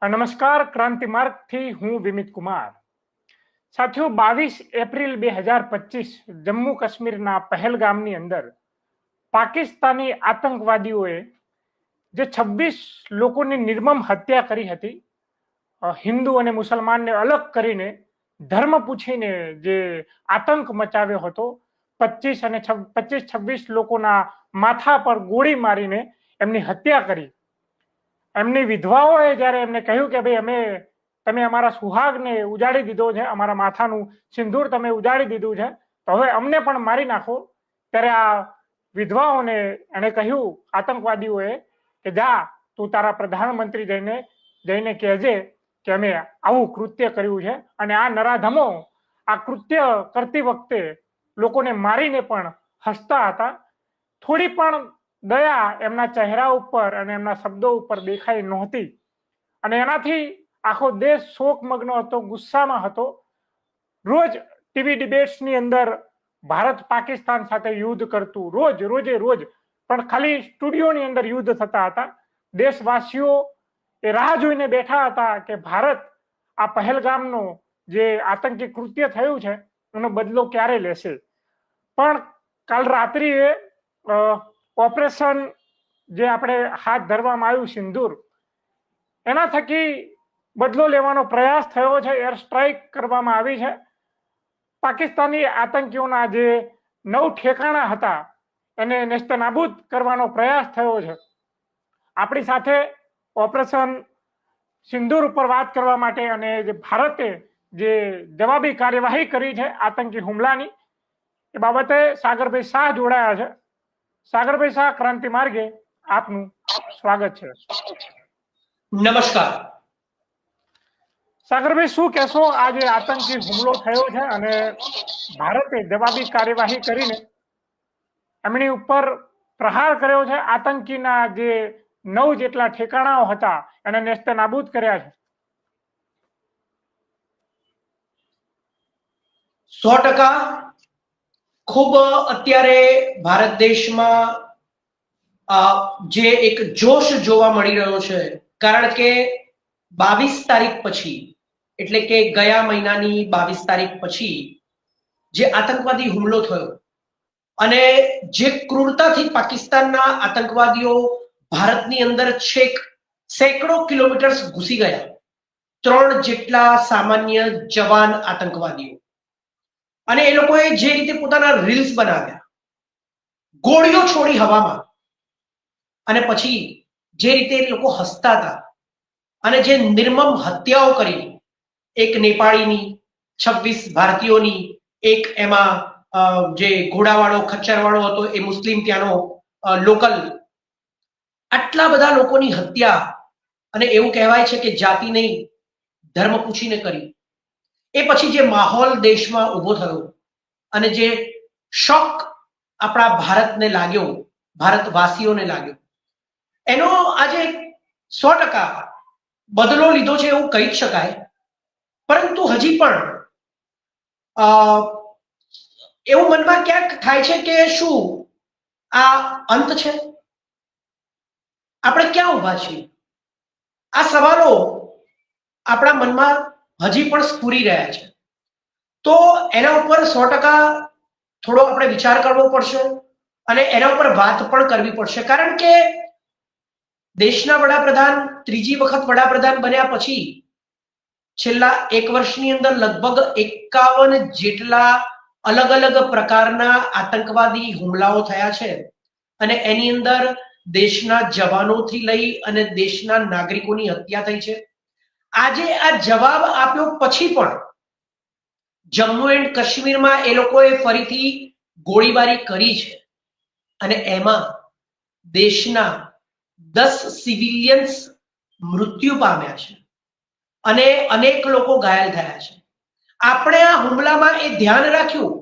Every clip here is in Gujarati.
નમસ્કાર, ક્રાંતિ માર્ગ થી હું વિમિત કુમાર. સાથીઓ, 22 એપ્રિલ 2025 જમ્મુ કાશ્મીરના પહેલગામની અંદર પાકિસ્તાની આતંકવાદીઓએ જે 26 લોકોની નિર્મમ હત્યા કરી હતી, હિન્દુ અને મુસલમાનને અલગ કરીને ધર્મ પૂછીને જે આતંક મચાવ્યો હતો, 25-26 લોકોના માથા પર ગોળી મારીને એમની હત્યા કરી. એમની વિધવાઓએ જ્યારે એમને કહ્યું કે ભાઈ તમે અમારા સુહાગને ઉજાડી દીધો છે, અમારા માથાનું સિંદૂર તમે ઉજાડી દીધું છે, તો હવે અમને પણ મારી નાખો. ત્યારે આ વિધવાઓને એણે કહ્યું, આતંકવાદીઓએ, કે જા તું તારા પ્રધાનમંત્રી જઈને કહેજે કે અમે આવું કૃત્ય કર્યું છે. અને આ નરાધમો આ કૃત્ય કરતી વખતે લોકોને મારીને પણ હસતા હતા. થોડી પણ દયા એમના ચહેરા ઉપર અને એમના શબ્દો ઉપર દેખાઈ નહોતી. અને એનાથી આખો દેશ શોકમગ્ન હતો, ગુસ્સામાં હતો. રોજ ટીવી ડિબેટ્સની અંદર ભારત પાકિસ્તાન સાથે યુદ્ધ કરતું, રોજે રોજ, પણ ખાલી સ્ટુડિયોની અંદર યુદ્ધ થતા હતા. દેશવાસીઓ એ રાહ જોઈને બેઠા હતા કે ભારત આ પહેલગામનો જે આતંકી કૃત્ય થયું છે એનો બદલો ક્યારે લેશે. પણ કાલ રાત્રિએ ઓપરેશન જે આપણે હાથ ધરવામાં આવ્યું સિંદૂર, એના થકી બદલો લેવાનો પ્રયાસ થયો છે. એર સ્ટ્રાઇક કરવામાં આવી છે. પાકિસ્તાની આતંકીઓના જે 9 ઠેકાણા હતા એને નેસ્તનાબૂદ કરવાનો પ્રયાસ થયો છે. આપણી સાથે ઓપરેશન સિંદૂર ઉપર વાત કરવા માટે અને જે ભારતે જે જવાબી કાર્યવાહી કરી છે આતંકી હુમલાની, એ બાબતે સાગરભાઈ શાહ જોડાયા છે. સાગરભાઈ શાહ, ક્રાંતિ માર્ગે આપનું સ્વાગત છે. નમસ્કાર સાગરભાઈ, શું કહેશો? આ જે આતંકી હુમલો થયો છે અને ભારતે જવાબી કાર્યવાહી કરીને એમની ઉપર પ્રહાર કર્યો છે, આતંકીના જે 9 જેટલા ઠેકાણાઓ હતા એને નેસ્તનાબૂદ કર્યા છે. 100% ખૂબ અત્યારે ભારત દેશમાં જે એક જોશ જોવા મળી રહ્યો છે. કારણ કે 22 તારીખ પછી, એટલે કે ગયા મહિનાની 22 તારીખ પછી જે આતંકવાદી હુમલો થયો અને જે ક્રૂરતાથી પાકિસ્તાનના આતંકવાદીઓ ભારતની અંદર છેક સેંકડો કિલોમીટર ઘૂસી ગયા, 3 જેટલા સામાન્ય જવાન આતંકવાદીઓ, અને એ લોકોએ જે રીતે પોતાના રીલ્સ બનાવ્યા, ગોળીઓ છોડી હવામાં, અને પછી જે રીતે એ લોકો હસતા હતા અને જે નિર્મમ હત્યાઓ કરી, એક નેપાળીની, 26 ભારતીયોની, એક એમાં જે ઘોડાવાળો ખચ્ચરવાળો હતો એ મુસ્લિમ ત્યાંનો લોકલ, આટલા બધા લોકોની હત્યા. અને એવું કહેવાય છે કે જાતિ નહીં, ધર્મ પૂછીને કરી. એ પછી જે માહોલ દેશમાં ઊભો થયો અને જે શોક આપણા ભારતને લાગ્યો, ભારતવાસીઓને લાગ્યો, એનો આજે 100% બદલો લીધો છે એવું કહી જ શકાય. પરંતુ હજી પણ એવું મનમાં ક્યાંક થાય છે કે શું આ અંત છે? આપણે ક્યાં ઊભા છીએ? આ સવાલો આપણા મનમાં હજી પણ સ્ફુરી રહ્યા છે. તો એના ઉપર 100% થોડો આપણે વિચાર કરવો પડશે અને એના ઉપર વાત પણ કરવી પડશે. કારણ કે દેશના વડાપ્રધાન ત્રીજી વખત વડાપ્રધાન બન્યા પછી છેલ્લા 1 વર્ષની અંદર લગભગ 51 જેટલા અલગ અલગ પ્રકારના આતંકવાદી હુમલાઓ થયા છે. અને એની અંદર દેશના જવાનોથી લઈ અને દેશના નાગરિકોની હત્યા થઈ છે. આજે આ જવાબ આપ્યો પછી પણ જમ્મુ એન્ડ કાશ્મીરમાં એ લોકોએ ફરીથી ગોળીબારી કરી છે અને એમાં દેશના 10 સિવિલિયન્સ મૃત્યુ પામ્યા છે અને અનેક લોકો ઘાયલ થયા છે. આપણે આ હુમલામાં એ ધ્યાન રાખ્યું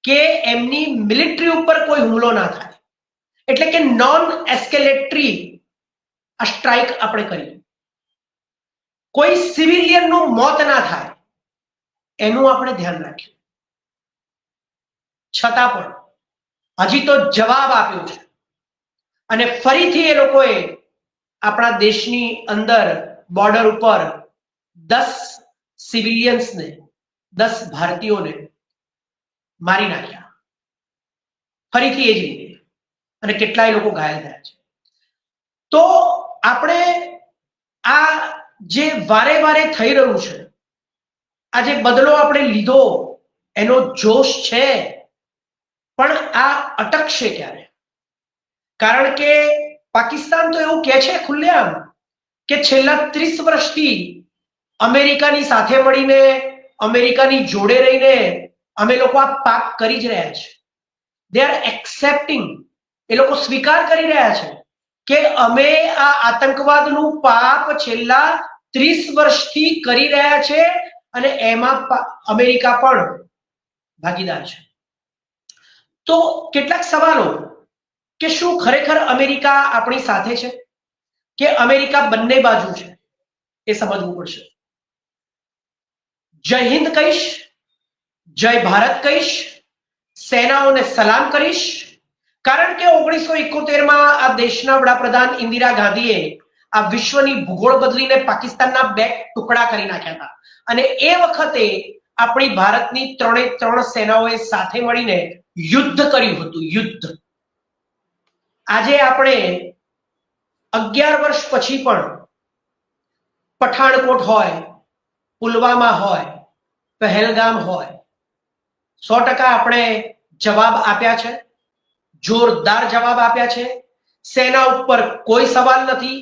કે એમની મિલિટરી ઉપર કોઈ હુમલો ના થાય, એટલે કે નોન એસ્કેલેટરી આ સ્ટ્રાઇક આપણે કરી, કોઈ સિવિલિયનનું મોત ના થાય એનું આપણે ધ્યાન રાખ્યું. છતાં પણ હજી તો જવાબ આપ્યો છે અને ફરીથી એ લોકોએ આપણા દેશની અંદર બોર્ડર ઉપર 10 સિવિલિયન્સને 10 ભારતીયોને મારી નાખ્યા, ફરીથી એ જ રીતે, અને કેટલાય લોકો ઘાયલ થયા છે. તો આપણે આ જે વારે વારે થઈ રહ્યું છે, આ જે બદલો આપણે લીધો એનો જોશ છે, પણ આ અટકશે ક્યારે? કારણ કે પાકિસ્તાન તો એવું કહે છે ખુલ્લેઆમ કે છેલ્લા 30 વર્ષથી અમેરિકાની સાથે મળીને, અમેરિકાની જોડે રહીને અમે લોકો આ પાપ કરી જ રહ્યા છે. દે આર એક્સેપ્ટિંગ, એ લોકો સ્વીકાર કરી રહ્યા છે કે અમે આ આતંકવાદનું પાપ છેલ્લા 30 વર્ષથી કરી રહ્યા છે, અને એમાં અમેરિકા પણ ભાગીદાર છે. તો કેટલાક સવાલો કે શું ખરેખર અમેરિકા આપણી સાથે છે કે અમેરિકા બંને બાજુ છે, એ સમજવું પડશે. જય હિન્દ કહીશ, જય ભારત કહીશ, સેનાઓને સલામ કરીશ, કારણ કે 1971માં આ દેશના વડાપ્રધાન ઇન્દિરા ગાંધીએ આ વિશ્વની ભૂગોળ બદલીને પાકિસ્તાનના 2 ટુકડા કરી નાખ્યા હતા, અને એ વખતે આપણી ભારતની 3 સેનાઓએ સાથે મળીને યુદ્ધ કર્યું હતું. યુદ્ધ. આજે આપણે 11 વર્ષ પછી પણ પઠાણકોટ હોય, પુલવામા હોય, પહેલગામ હોય, 100% આપણે જવાબ આપ્યા છે, જોરદાર જવાબ આપ્યા છે. સેના ઉપર કોઈ સવાલ નથી,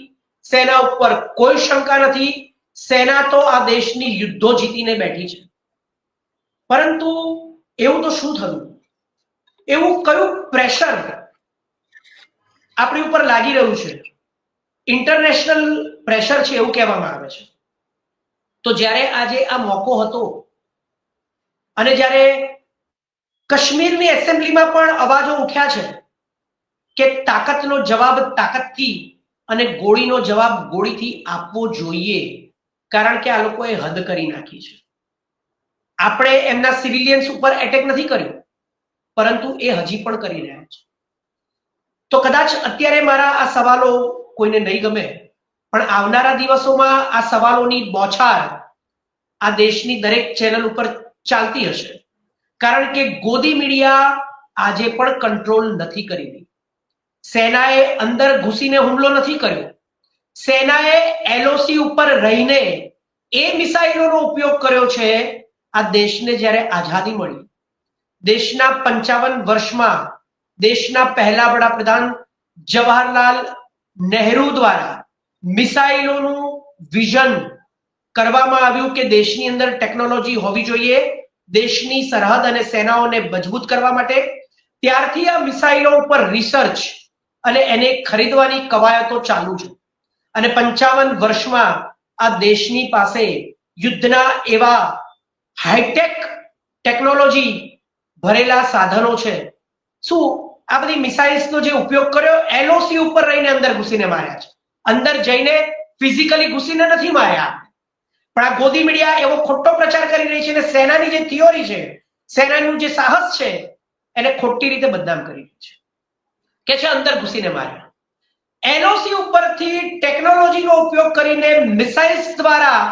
સેના ઉપર કોઈ શંકા નથી. સેના તો આ દેશની યુદ્ધો જીતીને બેઠી છે. પરંતુ એવું તો શું થયું? એવું કયું પ્રેશર આપણી ઉપર લાગી રહ્યું છે? ઇન્ટરનેશનલ પ્રેશર છે એવું કહેવામાં આવે છે. તો જ્યારે આજે આ મોકો હતો, અને જ્યારે કાશ્મીરની એસેમ્બલીમાં પણ અવાજો ઉઠ્યા છે કે તાકાતનો જવાબ તાકાતથી અને ગોળીનો જવાબ ગોળીથી આપવો જોઈએ, કારણ કે આ લોકોએ હદ કરી નાખી છે. આપણે એમના સિવિલિયન્સ ઉપર એટેક નથી કર્યો, પરંતુ એ હજી પણ કરી રહ્યા છે. તો કદાચ અત્યારે મારા આ સવાલો કોઈને નહીં ગમે, પણ આવનારા દિવસોમાં આ સવાલોની બોછાર આ દેશની દરેક ચેનલ ઉપર ચાલતી હશે, કારણ કે ગોદી મીડિયા આજે પણ કંટ્રોલ નથી કરી રહી. સેનાએ અંદર ઘૂસીને હુમલો નથી કર્યો. સેનાએ એલઓસી ઉપર રહીને એ મિસાઇલોનો ઉપયોગ કર્યો છે. આ દેશને જ્યારે આઝાદી મળી, દેશના 55 વર્ષમાં દેશના પહેલા વડાપ્રધાન જવાહરલાલ નહેરુ દ્વારા મિસાઇલોનું વિઝન કરવામાં આવ્યું કે દેશની અંદર ટેકનોલોજી હોવી જોઈએ, દેશની સરહદ અને સેનાઓને મજબૂત કરવા માટે. ત્યારથી આ મિસાઇલો ઉપર રિસર્ચ અને એને ખરીદવાની કવાયતો ચાલુ છે, અને 55 વર્ષમાં આ દેશની પાસે યુદ્ધના એવા હાઈટેક ટેકનોલોજી ભરેલા સાધનો છે. શું આ બધી મિસાઇલ્સનો જે ઉપયોગ કર્યો, એલઓસી ઉપર રહીને અંદર ઘૂસીને માર્યા છે, અંદર જઈને ફિઝિકલી ઘૂસીને નથી માર્યા. પણ આ ગોદી મીડિયા એવો ખોટો પ્રચાર કરી રહી છે, અને સેનાની જે થિયોરી છે, સેનાનું જે સાહસ છે, એને ખોટી રીતે બદનામ કરી રહી છે કે છે અંદર ઘૂસીને માર્યા. એલઓસી ઉપરથી ટેકનોલોજીનો ઉપયોગ કરીને મિસાઇલ્સ દ્વારા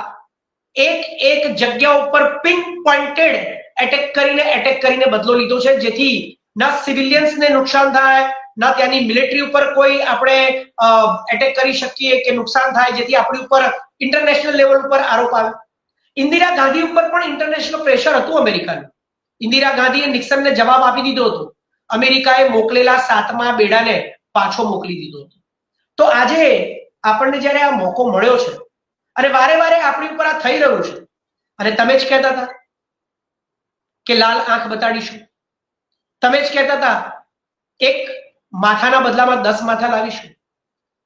એક જગ્યા ઉપર પિન પોઇન્ટેડ એટેક કરીને બદલો લીધો છે, જેથી ના સિવિલિયન્સને નુકસાન થાય, ના ત્યાંની મિલિટરી ઉપર કોઈ આપણે એટેક કરી શકીએ કે નુકસાન થાય, જેથી આપણી ઉપર ઇન્ટરનેશનલ લેવલ ઉપર આરોપ આવે. ઇન્દિરા ગાંધી ઉપર પણ ઇન્ટરનેશનલ પ્રેશર હતું અમેરિકાનું. ઇન્દિરા ગાંધીએ નિક્સનને જવાબ આપી દીધો હતો. અમેરિકાએ મોકલેલા 7મા બેડાને પાછો મોકલી દીધો હતો. તો આજે આપણને જ્યારે આ મોકો મળ્યો છે, અને વારે વારે આપણી ઉપર આ થઈ રહ્યું છે, અને તમે જ કહેતા હતા કે લાલ આંખ બતાડીશું, તમે જ કહેતા હતા એક માથાના બદલામાં 10 માથા લાવીશું.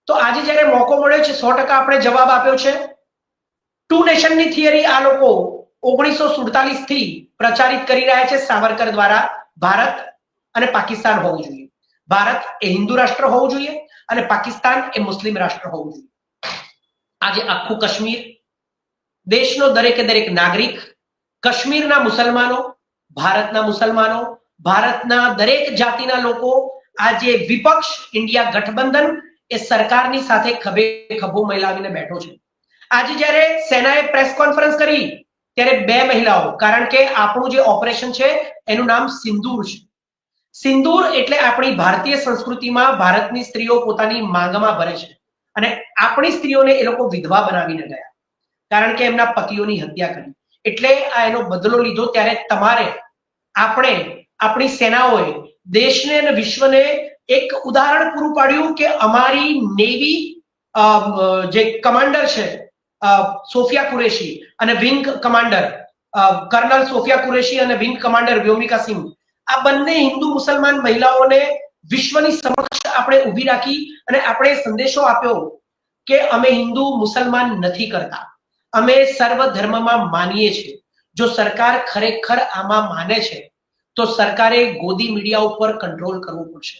તો આજે જ્યારે મોકો મળ્યો છે, 100% આપણે જવાબ આપ્યો છે. 2 નેશનની થિયરી આ લોકો 1947 થી પ્રચારિત કરી રહ્યા છે સાવરકર દ્વારા. ભારત અને પાકિસ્તાન હોવું જોઈએ, ભારત એ હિન્દુ રાષ્ટ્ર હોવું જોઈએ, અને પાકિસ્તાન એ મુસ્લિમ રાષ્ટ્ર હોવું જોઈએ. આજે આખું કાશ્મીર, દેશનો દરેકે દરેક નાગરિક, કાશ્મીરના મુસલમાનો, ભારતના મુસલમાનો, ભારતના દરેક જાતિના લોકો, આજે વિપક્ષ ઇન્ડિયા ગઠબંધન એ સરકારની સાથે ખભે ખભો મિલાવીને બેઠો છે. આજે જ્યારે સેનાએ પ્રેસ કોન્ફરન્સ કરી ત્યારે બે મહિલાઓ, કારણ કે આપણું જે ઓપરેશન છે એનું નામ સિંદૂર છે. સિંદૂર એટલે આપણી ભારતીય સંસ્કૃતિમાં ભારતની સ્ત્રીઓ પોતાની માંગમાં ભરે છે અને આપણી સ્ત્રીઓને એ લોકો વિધવા બનાવીને ગયા કારણ કે એમના પતિઓની હત્યા કરી. એટલે આ એનો બદલો લીધો. ત્યારે તમારે, આપણે, આપણી સેનાઓએ દેશને અને વિશ્વને એક ઉદાહરણ પૂરું પાડ્યું કે અમારી નેવી જે કમાન્ડર છે સોફિયા કુરેશી અને wing commander colonel Sofiya Qureshi અને વિંગ કમાન્ડર વ્યોમિકા સિંહ, આ બંને હિન્દુ મુસલમાન મહિલાઓને વિશ્વની સમક્ષ આપણે ઊભી રાખી અને આપણે સંદેશો આપ્યો કે અમે હિન્દુ મુસલમાન નથી કરતા, અમે સર્વ ધર્મમાં માનીએ છીએ. જો સરકાર ખરેખર આમાં માને છે તો સરકારે ગોદી મીડિયા ઉપર કંટ્રોલ કરવો પડશે.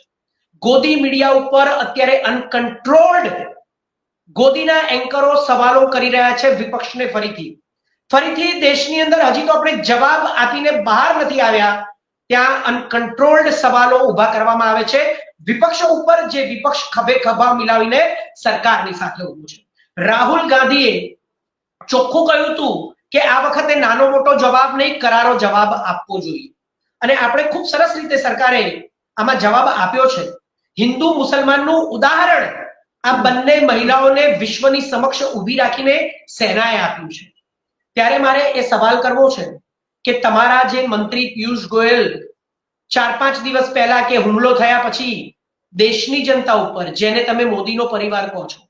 ગોદી મીડિયા ઉપર અત્યારે અનકન્ટ્રોલ્ડ ગોદીના એન્કરો સવાલો કરી રહ્યા છે વિપક્ષને. ફરીથી દેશની અંદર હજી તો આપણે જવાબ આપીને બહાર નથી આવ્યા, ત્યાં અનકન્ટ્રોલ્ડ સવાલો ઉભા કરવામાં આવે છે વિપક્ષ ઉપર, જે વિપક્ષ ખભે ખભા મિલાવીને સરકારની સાથે ઉભું છે. રાહુલ ગાંધીએ ચોખ્ખું કહ્યું હતું કે આ વખતે નાનો મોટો જવાબ નહીં, કરારો જવાબ આપવો જોઈએ અને આપણે ખૂબ સરસ રીતે સરકારે આમાં જવાબ આપ્યો છે. હિન્દુ મુસલમાનનું ઉદાહરણ આ બંને મહિલાઓને વિશ્વની સમક્ષ ઊભી રાખીને સેનાએ આપ્યું છે. ત્યારે મારે એ સવાલ કરવો છે કે તમારા જે મંત્રી પિયુષ ગોયલ 4-5 દિવસ પહેલા કે હુમલો થયા પછી દેશની જનતા ઉપર, જેને તમે મોદીનો પરિવાર કહો છો,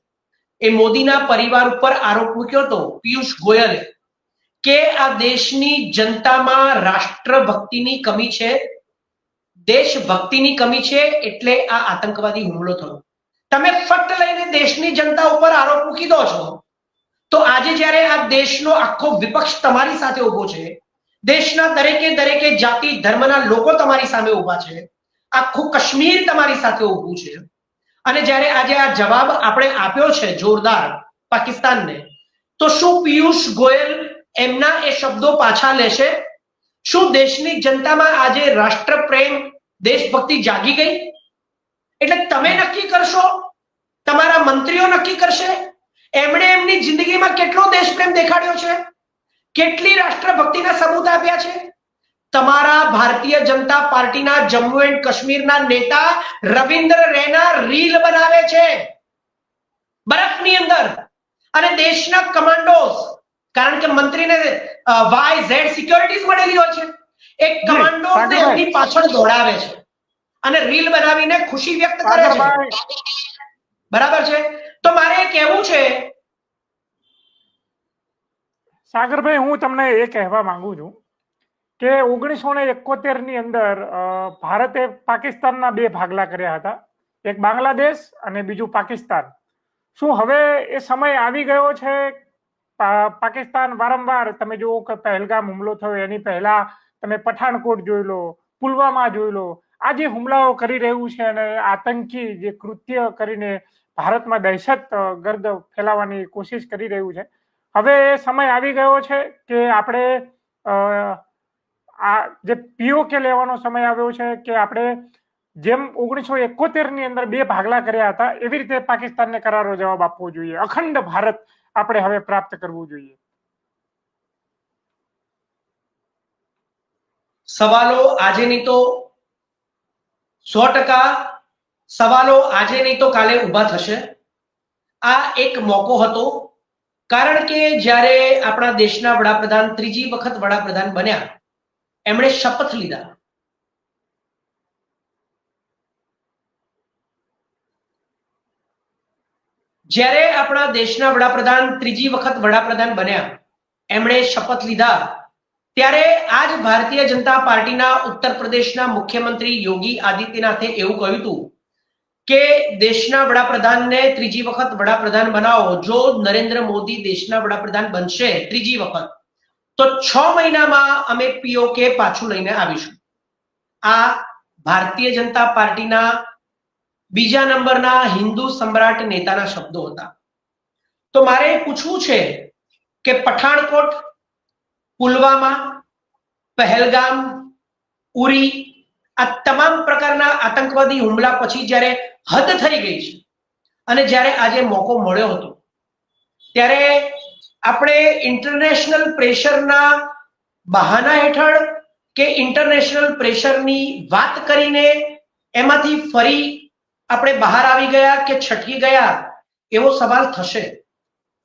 એ મોદીના પરિવાર ઉપર આરોપ મૂક્યો હતો પિયુષ ગોયલે કે આ દેશની જનતામાં રાષ્ટ્રભક્તિની કમી છે, દેશભક્તિની કમી છે, એટલે આ આતંકવાદી હુમલો થયો. તમે ફટ લઈને દેશની જનતા ઉપર આરોપ મૂકી દો છો. તો આજે જ્યારે આ દેશનો આખો વિપક્ષ તમારી સાથે ઉભો છે, દેશના દરેકે જાતિ ધર્મના લોકો તમારી સામે ઉભા છે, આખું કાશ્મીર તમારી સાથે ઉભું છે, અને જ્યારે આજે આ જવાબ આપણે આપ્યો છે જોરદાર પાકિસ્તાનને, તો શું પિયુષ ગોયલ એમના એ શબ્દો પાછા લેશે? શું દેશની જનતામાં આજે રાષ્ટ્રપ્રેમ, દેશભક્તિ જાગી ગઈ? એટલે તમે નક્કી કરશો, તમારા મંત્રીઓ નક્કી કરશે એમણે એમની જિંદગીમાં કેટલો દેશપ્રેમ દેખાડ્યો છે, કેટલી રાષ્ટ્રભક્તિના સબૂત આપ્યા છે? તમારા ભારતીય જનતા પાર્ટીના જમ્મુ એન્ડ કાશ્મીરના નેતા રવિન્દ્ર રૈના રીલ બનાવે છે બરફની અંદર, અને દેશના કમાન્ડોસ, કારણ કે મંત્રીને YZ સિક્યોરિટીઝ મળેલી હોય છે, એક કમાન્ડોસને એમની પાછળ દોડાવે છે અને રીલ બનાવીને ખુશી વ્યક્ત કરે છે. બરાબર છે? તો મારે કહેવું છે સાગરભાઈ, હું તમને એ કહેવા માંગુ છું કે 1971 ની અંદર ભારતે પાકિસ્તાનના 2 ભાગલા કર્યા હતા, એક બાંગ્લાદેશ અને બીજું પાકિસ્તાન. શું હવે એ સમય આવી ગયો છે? પાકિસ્તાન વારંવાર, તમે જુઓ કે પહેલગામ હુમલો થયો એની પહેલા તમે પઠાણકોટ જોઈ લો, પુલવામા જોઈ લો, આ જે હુમલાઓ કરી રહ્યું છે અને આતંકી જે કૃત્ય કરીને ભારતમાં દહેશત ગર્દ ફેલાવવાની કોશિશ કરી રહ્યું છે, હવે એ સમય આવી ગયો છે કે આપણે આ જે પીઓકે લેવાનો સમય આવ્યો છે કે આપણે જેમ 1971 ની અંદર 2 ભાગલા કર્યા હતા એવી રીતે પાકિસ્તાનને કરારો જવાબ આપવો જોઈએ, અખંડ ભારત આપણે હવે પ્રાપ્ત કરવું જોઈએ. સવાલો આજે નહીં તો 100% સવાલો આજે નહીં તો કાલે ઊભા થશે. આ એક મોકો હતો, કારણ કે જ્યારે આપણા દેશના વડાપ્રધાન ત્રીજી વખત વડાપ્રધાન બન્યા, એમણે શપથ લીધા. જ્યારે આપણા દેશના વડાપ્રધાન ત્રીજી વખત વડાપ્રધાન બન્યા, એમણે શપથ લીધા, ત્યારે આજ ભારતીય જનતા પાર્ટીના ઉત્તર પ્રદેશના મુખ્યમંત્રી યોગી આદિત્યનાથે એવું કહ્યું હતું કે દેશના વડાપ્રધાનને ત્રીજી વખત વડાપ્રધાન બનાવો. જો નરેન્દ્ર મોદી દેશના વડાપ્રધાન બનશે ત્રીજી વખત, તો 6 મહિનામાં અમે પીઓકે પાછું લઈને આવીશું. આ ભારતીય જનતા પાર્ટીના બીજા નંબરના હિન્દુ સમ્રાટ નેતાના શબ્દો હતા. તો મારે પૂછવું છે કે પઠાણકોટ, પુલવામા, પહેલગામ, ઉરી, આ તમામ પ્રકારના આતંકવાદી હુમલા પછી જ્યારે હદ થઈ ગઈ છે અને જ્યારે આજે મોકો મળ્યો હતો, ત્યારે આપણે ઇન્ટરનેશનલ પ્રેશરના બહાના હેઠળ કે ઇન્ટરનેશનલ પ્રેશરની વાત કરીને એમાંથી ફરી આપણે બહાર આવી ગયા કે છટકી ગયા એવો સવાલ થશે.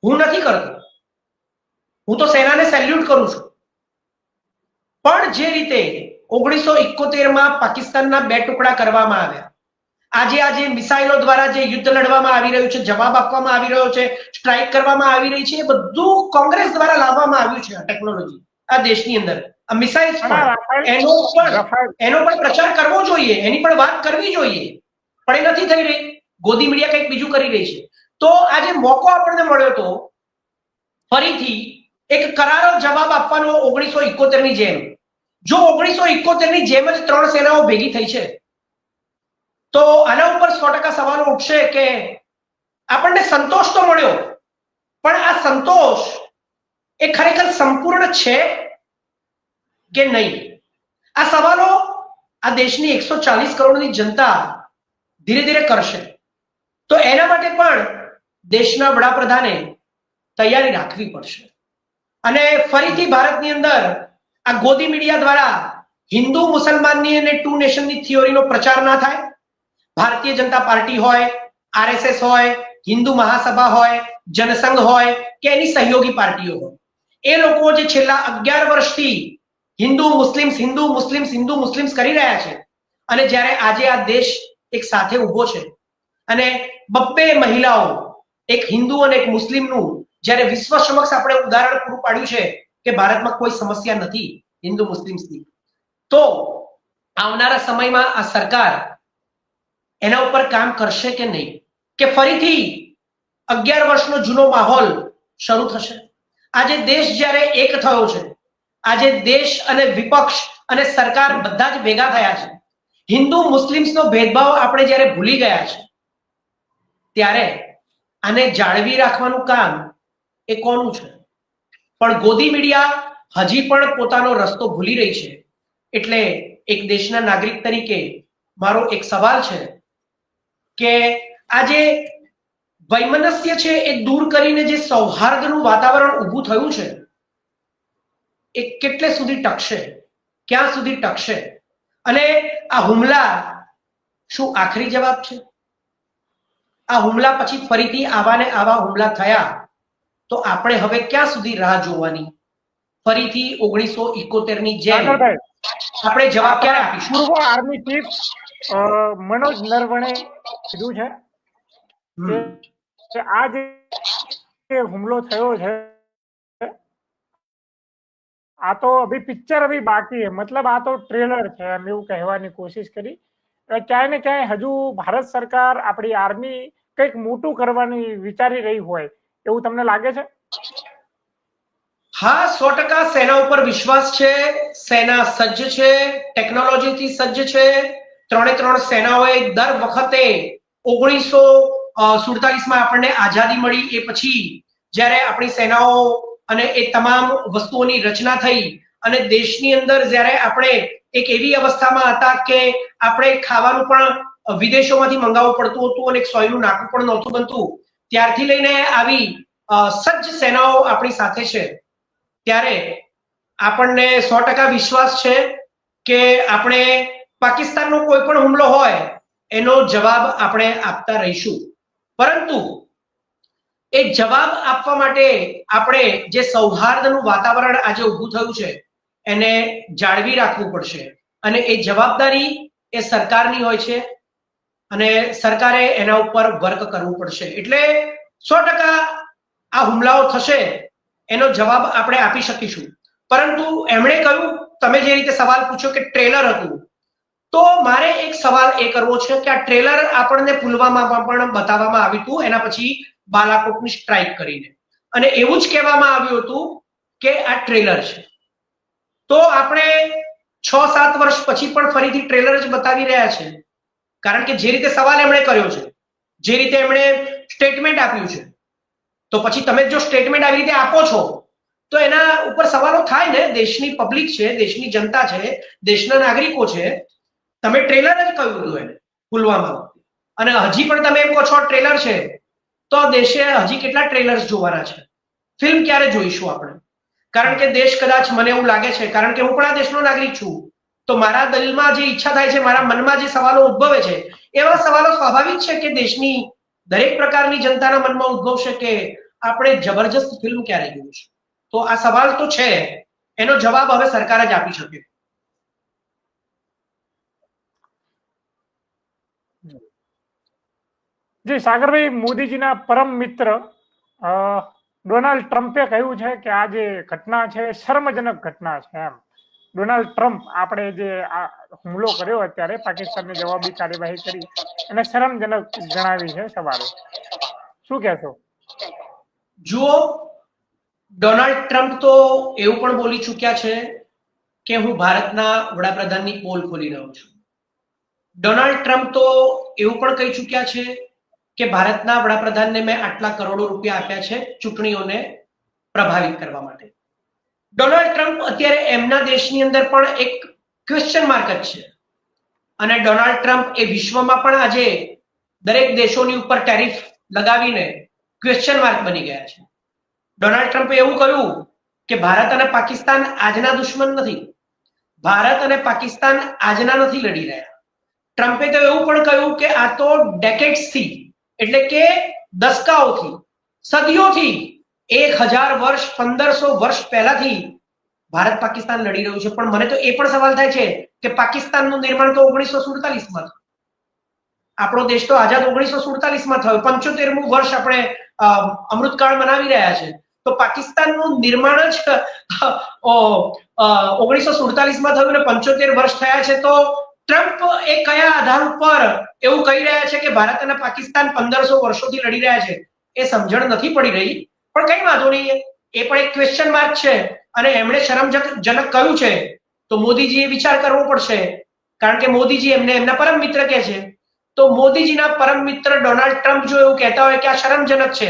હું નથી કરતો, હું તો સેનાને સેલ્યુટ કરું છું. પણ જે રીતે 1971 પાકિસ્તાનના 2 ટુકડા કરવામાં આવ્યા, આજે મિસાઇલો દ્વારા જે યુદ્ધ લડવામાં આવી રહ્યું છે, જવાબ આપવામાં આવી રહ્યો છે, સ્ટ્રાઇક કરવામાં આવી રહી છે, એ બધું કોંગ્રેસ દ્વારા લાવવામાં આવ્યું છે. આ ટેકનોલોજી આ દેશની અંદર આ મિસાઇલ્સ એનો પણ પ્રચાર કરવો જોઈએ, એની પણ વાત કરવી જોઈએ, પણ એ નથી થઈ રહી. ગોદી મીડિયા કંઈક બીજું કરી રહી છે. તો આજે મોકો આપણને મળ્યો તો ફરીથી એક કરારો જવાબ આપવાનો 1971 ની જેમ. જો 1971 ની જેમ જ 3 સેનાઓ ભેગી થઈ છે તો આના ઉપર 100% સવાલો ઉઠશે કે આપણને સંતોષ તો મળ્યો, પણ આ સંતોષ એ ખરેખર સંપૂર્ણ છે કે નહીં? આ સવાલો આ દેશની 140 કરોડની જનતા ધીરે ધીરે કરશે. તો એના માટે પણ દેશના વડાપ્રધાને તૈયારી રાખવી પડશે. અને ફરીથી ભારતની અંદર આ ગોદી મીડિયા દ્વારા હિન્દુ મુસલમાનની અને 2 નેશનની થિયોરીનો પ્રચાર ના થાય. ભારતીય જનતા પાર્ટી હોય, આરએસએસ હોય, હિન્દુ મહાસભા હોય, જનસંઘ હોય કે એની સહયોગી પાર્ટીઓ હોય, એ લોકો જે છેલ્લા 11 વર્ષથી હિન્દુ મુસ્લિમ્સ કરી રહ્યા છે, અને જ્યારે આજે આ દેશ એક સાથે ઉભો છે અને 2 મહિલાઓ, એક હિન્દુ અને એક મુસ્લિમનું જ્યારે વિશ્વ સમક્ષ આપણે ઉદાહરણ પૂરું પાડ્યું છે કે ભારતમાં કોઈ સમસ્યા નથી હિન્દુ મુસ્લિમ્સની, તો આવનારા સમયમાં આ સરકાર એના ઉપર કામ કરશે કે નહીં? કે ફરીથી 11 વર્ષનો જૂનો માહોલ શરૂ થશે? આજે દેશ જ્યારે એક થયો છે, આજે દેશ અને વિપક્ષ અને સરકાર બધા જ ભેગા થયા છે, હિન્દુ મુસ્લિમ્સનો ભેદભાવ આપણે જ્યારે ભૂલી ગયા છે, ત્યારે આને જાળવી રાખવાનું કામ એ કોનું છે? પણ ગોદી મીડિયા હજી પણ પોતાનો રસ્તો ભૂલી રહી છે. એટલે એક દેશના નાગરિક તરીકે મારો એક સવાલ છે કે આજે વૈમનસ્ય છે એ દૂર કરીને જે સૌહાર્દનું વાતાવરણ ઊભું થયું છે એ કેટલે સુધી ટકશે, ક્યાં સુધી ટકશે? અને આ હુમલા શું આખરી જવાબ છે? આ હુમલા પછી ફરીથી આવા ને આવા હુમલા થયા તો આપણે હવે ક્યાં સુધી રાહ જોવાની? ફરીથી 1971 ની જેમ આપણે જવાબ ક્યારે આપીશું? પૂર્વ આર્મી ચીફ મનોજ નરવણે કીધું છે કે આ જે હુમલો થયો છે આ તો અભી પિક્ચર અભી બાકી है, मतलब આ તો ટ્રેલર છે એમ એવું કહેવાની કોશિશ કરી. ક્યાંય ને ક્યાંય હજુ ભારત સરકાર આપણી આર્મી કંઈક મોટું કરવાની વિચારી રહી હોય એવું તમને લાગે છે? હા, 100% સેના ઉપર વિશ્વાસ છે. સેના સજ્જ છે, ટેકનોલોજીથી સજ્જ છે. 3 સેનાઓએ દર વખતે 1947 આપણને આઝાદી મળી એ પછી જ્યારે આપણી સેનાઓ અને એ તમામ વસ્તુઓની રચના થઈ અને દેશની અંદર જ્યારે આપણે એક એવી અવસ્થામાં હતા કે આપણે ખાવાનું પણ વિદેશોમાંથી મંગાવવું પડતું હતું અને સોયનું નાકું પણ નહોતું બનતું, ત્યારથી લઈને આવી સજ્જ સેનાઓ આપણી સાથે છે, ત્યારે આપણને 100% વિશ્વાસ છે કે આપણે પાકિસ્તાનનો કોઈ પણ હુમલો હોય એનો જવાબ આપણે આપતા રહીશું. પરંતુ એ જવાબ આપવા માટે આપણે જે સૌહાર્દનું વાતાવરણ આજે ઊભું થયું છે એને જાળવી રાખવું પડશે. અને એ જવાબદારી એ સરકારની હોય છે અને સરકારે એના ઉપર વર્ક કરવું પડશે. એટલે 100% આ હુમલાઓ થશે એનો જવાબ આપણે આપી શકીશું. પરંતુ એમણે કહ્યું, તમે જે રીતે સવાલ પૂછ્યો કે ટ્રેલર હતું, તો મારે એક સવાલ એ કરવો છે કે આ ટ્રેલર આપણને પુલવામામાં પણ બતાવવામાં આવ્યું હતું, એના પછી બાલાકોટની સ્ટ્રાઇક કરીને, અને એવું જ કહેવામાં આવ્યું હતું કે આ ટ્રેલર છે. તો આપણે 6-7 વર્ષ પછી પણ ફરીથી ટ્રેલર જ બતાવી રહ્યા છે, કારણ કે જે રીતે સવાલ એમણે કર્યો છે, જે રીતે એમણે સ્ટેટમેન્ટ આપ્યું છે, તો પછી તમે જો સ્ટેટમેન્ટ આવી રીતે આપો છો તો એના ઉપર સવાલો થાય ને. દેશની પબ્લિક છે, દેશની જનતા છે, દેશના નાગરિકો છે. તમે ટ્રેલર જ કહ્યું હતું એને પુલવામા, અને હજી પણ તમે એમ કહો છો ટ્રેલર છે, તો દેશે હજી કેટલા ટ્રેલર્સ જોવાના છે? ફિલ્મ ક્યારે જોઈશું આપણે? કારણ કે દેશ કદાચ, મને એવું લાગે છે, કારણ કે હું પણ આ દેશનો નાગરિક છું, તો મારા દિલમાં જે ઈચ્છા થાય છે, મારા મનમાં જે સવાલો ઉદ્ભવે છે, એવા સવાલો સ્વાભાવિક છે કે દેશની દરેક પ્રકારની જનતાના મનમાં ઉદ્ભવશે કે આપણે જબરજસ્ત ફિલ્મ ક્યારે જોઈશું. તો આ સવાલ તો છે, એનો જવાબ હવે સરકાર જ આપી શકે. જી સાગરભાઈ, મોદીજીના પરમ મિત્ર ડોનાલ્ડ ટ્રમ્પે કહ્યું છે કે આ જે ઘટના છે શર્મજનક ઘટના છે. એમ ડોનાલ્ડ ટ્રમ્પ આપણે જે આ હુમલો કર્યો અત્યારે પાકિસ્તાનની જવાબી કાર્યવાહી કરી એને શરમજનક ગણાવી છે સવારે. શું કહેશો? જુઓ, ડોનાલ્ડ ટ્રમ્પ તો એવું પણ બોલી ચૂક્યા છે કે હું ભારતના વડાપ્રધાનની પોલ ખોલી રહ્યો છું. ડોનાલ્ડ ટ્રમ્પ તો એવું પણ કહી ચૂક્યા છે કે ભારતના વડાપ્રધાનને મેં આટલા કરોડો રૂપિયા આપ્યા છે ચૂંટણીઓને પ્રભાવિત કરવા માટે. ડોનાલ્ડ ટ્રમ્પ અત્યારે એમના દેશની અંદર પણ એક ક્વેશ્ચન માર્ક જ છે, અને ડોનાલ્ડ ટ્રમ્પ એ વિશ્વમાં પણ આજે દરેક દેશોની ઉપર ટેરિફ લગાવીને ક્વેશ્ચન માર્ક બની ગયા છે. ડોનાલ્ડ ટ્રમ્પે એવું કહ્યું કે ભારત અને પાકિસ્તાન આજના દુશ્મન નથી, ભારત અને પાકિસ્તાન આજના નથી લડી રહ્યા. ટ્રમ્પે તો એવું પણ કહ્યું કે આ તો ડેકેડ્સથી, એટલે કે દસકાઓથી, સદીઓથી, 1000 વર્ષ, 1500 વર્ષ પહેલાથી ભારત પાકિસ્તાન લડી રહ્યું છે. પણ મને તો એ પણ સવાલ થાય છે કે પાકિસ્તાનનું નિર્માણ તો 1947માં થયું. આપણો દેશ તો આઝાદ 1947માં થયો. 75મું વર્ષ આપણે અમૃતકાળ મનાવી રહ્યા છે. તો પાકિસ્તાનનું નિર્માણ જ 1947માં થયું ને 75 વર્ષ થયા છે. તો ટ્રમ્પ એ કયા આધાર ઉપર એવું કહી રહ્યા છે કે ભારત અને પાકિસ્તાન 1500 વર્ષોથી લડી રહ્યા છે? એ સમજણ નથી પડી રહી. પણ કઈ વાંધો નહીં, એ પણ એક ક્વેશ્ચન માર્ક છે અને એમણે શરમજનક કહ્યું છે. તો મોદીજીએ વિચાર કરવો પડશે, કારણ કે મોદીજી એમને એમના પરમ મિત્ર કહે છે. તો મોદીજીના પરમ મિત્ર ડોનાલ્ડ ટ્રમ્પ જો એવું કહેતા હોય કે આ શરમજનક છે,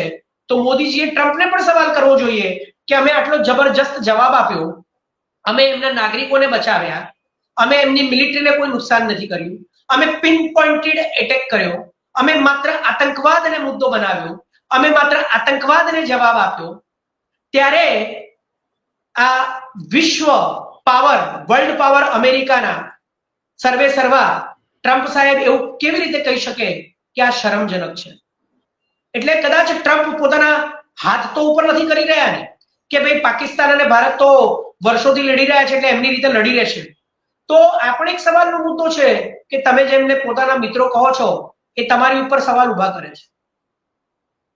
તો મોદીજીએ ટ્રમ્પને પણ સવાલ કરવો જોઈએ કે અમે આટલો જબરજસ્ત જવાબ આપ્યો, અમે એમના નાગરિકોને બચાવ્યા, અમે એમની મિલિટરીને કોઈ નુકસાન નથી કર્યું, અમે પિન પોઇન્ટેડ એટેક કર્યો, અમે માત્ર આતંકવાદને મુદ્દો બનાવ્યો, અમે માત્ર આતંકવાદને જવાબ આપ્યો, ત્યારે આ વિશ્વ પાવર, વર્લ્ડ પાવર અમેરિકાના સર્વે સર્વા ટ્રમ્પ સાહેબ એવું કેવી રીતે કહી શકે કે આ શરમજનક છે? એટલે કદાચ ટ્રમ્પ પોતાના હાથ તો ઉપર નથી કરી રહ્યા ને કે ભાઈ પાકિસ્તાન અને ભારત તો વર્ષોથી લડી રહ્યા છે એટલે એમની રીતે લડી રહેશે. તો આપણે એક સવાલનો મુદ્દો છે કે તમે જેમને પોતાના મિત્રો કહો છો એ તમારી ઉપર સવાલ ઉભા કરે છે.